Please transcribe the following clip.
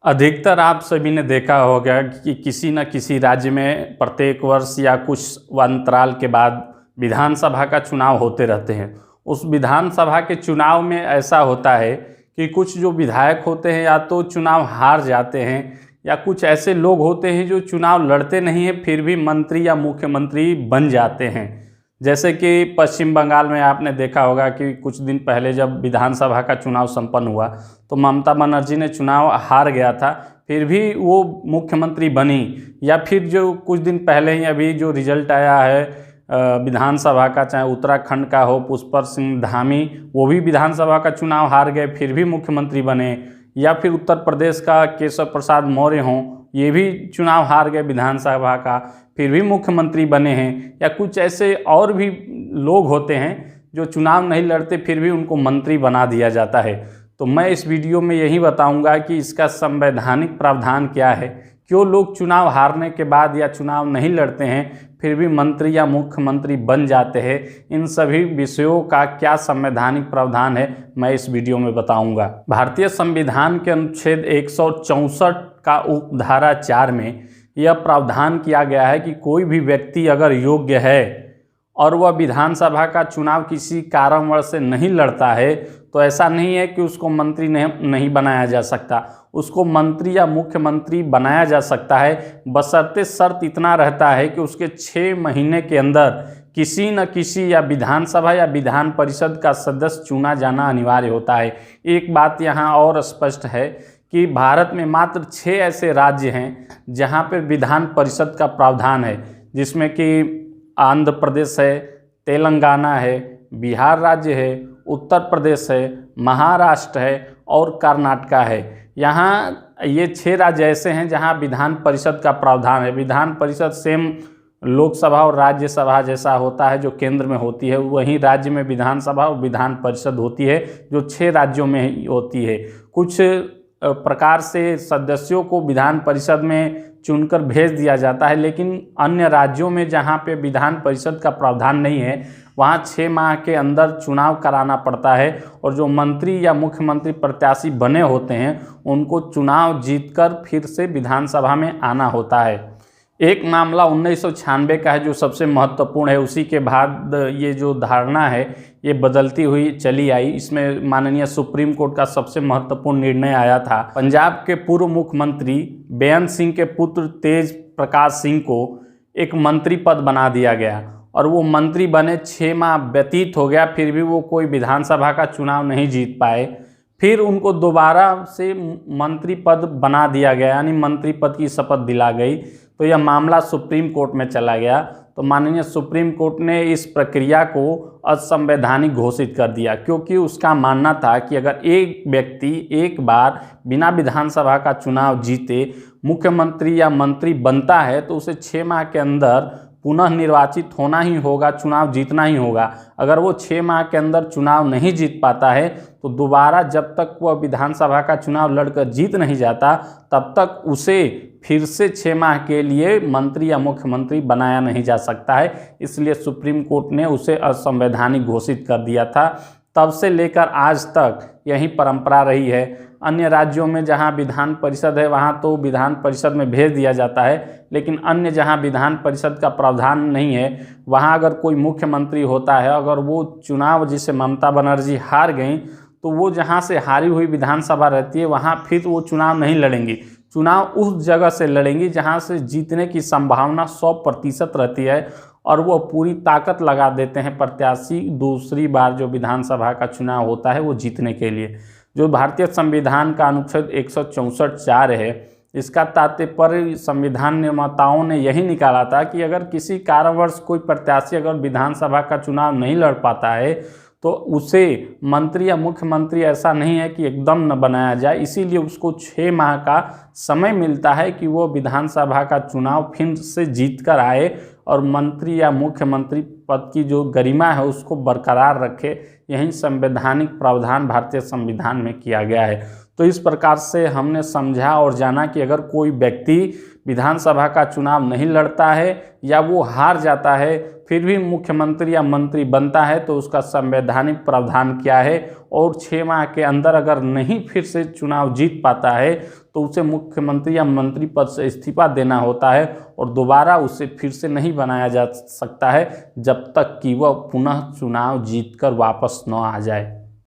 अधिकतर आप सभी ने देखा होगा कि किसी न किसी राज्य में प्रत्येक वर्ष या कुछ अंतराल के बाद विधानसभा का चुनाव होते रहते हैं। उस विधानसभा के चुनाव में ऐसा होता है कि कुछ जो विधायक होते हैं या तो चुनाव हार जाते हैं, या कुछ ऐसे लोग होते हैं जो चुनाव लड़ते नहीं हैं फिर भी मंत्री या मुख्यमंत्री बन जाते हैं। जैसे कि पश्चिम बंगाल में आपने देखा होगा कि कुछ दिन पहले जब विधानसभा का चुनाव संपन्न हुआ तो ममता बनर्जी ने चुनाव हार गया था, फिर भी वो मुख्यमंत्री बनी। या फिर जो कुछ दिन पहले ही अभी जो रिजल्ट आया है विधानसभा का, चाहे उत्तराखंड का हो, पुष्कर सिंह धामी, वो भी विधानसभा का चुनाव हार गए फिर भी मुख्यमंत्री बने। या फिर उत्तर प्रदेश का केशव प्रसाद मौर्य हों, ये भी चुनाव हार गए विधानसभा का फिर भी मुख्यमंत्री बने हैं। या कुछ ऐसे और भी लोग होते हैं जो चुनाव नहीं लड़ते फिर भी उनको मंत्री बना दिया जाता है। तो मैं इस वीडियो में यही बताऊंगा कि इसका संवैधानिक प्रावधान क्या है, क्यों लोग चुनाव हारने के बाद या चुनाव नहीं लड़ते हैं फिर भी मंत्री या मुख्यमंत्री बन जाते हैं। इन सभी विषयों का क्या संवैधानिक प्रावधान है मैं इस वीडियो में बताऊंगा। भारतीय संविधान के अनुच्छेद 164 का उपधारा 4 में यह प्रावधान किया गया है कि कोई भी व्यक्ति अगर योग्य है और वह विधानसभा का चुनाव किसी कारणवश से नहीं लड़ता है तो ऐसा नहीं है कि उसको मंत्री नहीं बनाया जा सकता, उसको मंत्री या मुख्यमंत्री बनाया जा सकता है। बशर्ते शर्त इतना रहता है कि उसके 6 महीने के अंदर किसी न किसी या विधानसभा या विधान परिषद का सदस्य चुना जाना अनिवार्य होता है। एक बात यहाँ और स्पष्ट है कि भारत में मात्र 6 ऐसे राज्य हैं जहाँ पर विधान परिषद का प्रावधान है, जिसमें कि आंध्र प्रदेश है, तेलंगाना है, बिहार राज्य है, उत्तर प्रदेश है, महाराष्ट्र है और कर्नाटक है। यहाँ ये 6 राज्य ऐसे हैं जहाँ विधान परिषद का प्रावधान है। विधान परिषद सेम लोकसभा और राज्यसभा जैसा होता है जो केंद्र में होती है, वहीं राज्य में विधानसभा और विधान परिषद होती है जो 6 राज्यों में ही होती है। कुछ प्रकार से सदस्यों को विधान परिषद में चुनकर भेज दिया जाता है, लेकिन अन्य राज्यों में जहां पे विधान परिषद का प्रावधान नहीं है वहां 6 माह के अंदर चुनाव कराना पड़ता है और जो मंत्री या मुख्यमंत्री प्रत्याशी बने होते हैं उनको चुनाव जीतकर फिर से विधानसभा में आना होता है। एक मामला 1996 का है जो सबसे महत्वपूर्ण है। उसी के बाद ये जो धारणा है ये बदलती हुई चली आई। इसमें माननीय सुप्रीम कोर्ट का सबसे महत्वपूर्ण निर्णय आया था। पंजाब के पूर्व मुख्यमंत्री बेअंत सिंह के पुत्र तेज प्रकाश सिंह को एक मंत्री पद बना दिया गया और वो मंत्री बने, 6 माह व्यतीत हो गया फिर भी वो कोई विधानसभा का चुनाव नहीं जीत पाए। फिर उनको दोबारा से मंत्री पद बना दिया गया, यानी मंत्री पद की शपथ दिला गई। तो यह मामला सुप्रीम कोर्ट में चला गया तो माननीय सुप्रीम कोर्ट ने इस प्रक्रिया को असंवैधानिक घोषित कर दिया, क्योंकि उसका मानना था कि अगर एक व्यक्ति एक बार बिना विधानसभा का चुनाव जीते मुख्यमंत्री या मंत्री बनता है तो उसे 6 माह के अंदर पुनः निर्वाचित होना ही होगा, चुनाव जीतना ही होगा। अगर वो 6 माह के अंदर चुनाव नहीं जीत पाता है तो दोबारा जब तक वह विधानसभा का चुनाव लड़कर जीत नहीं जाता तब तक उसे फिर से 6 माह के लिए मंत्री या मुख्यमंत्री बनाया नहीं जा सकता है। इसलिए सुप्रीम कोर्ट ने उसे असंवैधानिक घोषित कर दिया था। तब से लेकर आज तक यही परंपरा रही है। अन्य राज्यों में जहां विधान परिषद है वहां तो विधान परिषद में भेज दिया जाता है, लेकिन अन्य जहां विधान परिषद का प्रावधान नहीं है वहां अगर कोई मुख्यमंत्री होता है, अगर वो चुनाव जिसे ममता बनर्जी हार गई तो वो जहां से हारी हुई विधानसभा रहती है वहां फिर वो चुनाव नहीं लड़ेंगी। चुनाव उस जगह से लड़ेंगी जहां से जीतने की संभावना 100% रहती है और वो पूरी ताकत लगा देते हैं प्रत्याशी दूसरी बार जो विधानसभा का चुनाव होता है वो जीतने के लिए। जो भारतीय संविधान का अनुच्छेद 164(4) है, इसका तात्पर्य संविधान निर्माताओं ने यही निकाला था कि अगर किसी कारणवश कोई प्रत्याशी अगर विधानसभा का चुनाव नहीं लड़ पाता है तो उसे मंत्री या मुख्यमंत्री ऐसा नहीं है कि एकदम न बनाया जाए, इसीलिए उसको 6 माह का समय मिलता है कि वो विधानसभा का चुनाव फिर से जीत कर आए और मंत्री या मुख्यमंत्री पद की जो गरिमा है उसको बरकरार रखे। यही संवैधानिक प्रावधान भारतीय संविधान में किया गया है। तो इस प्रकार से हमने समझा और जाना कि अगर कोई व्यक्ति विधानसभा का चुनाव नहीं लड़ता है या वो हार जाता है फिर भी मुख्यमंत्री या मंत्री बनता है तो उसका संवैधानिक प्रावधान क्या है, और 6 माह के अंदर अगर नहीं फिर से चुनाव जीत पाता है तो उसे मुख्यमंत्री या मंत्री पद से इस्तीफा देना होता है और दोबारा उसे फिर से नहीं बनाया जा सकता है जब तक कि वह पुनः चुनाव जीतकर वापस न आ जाए।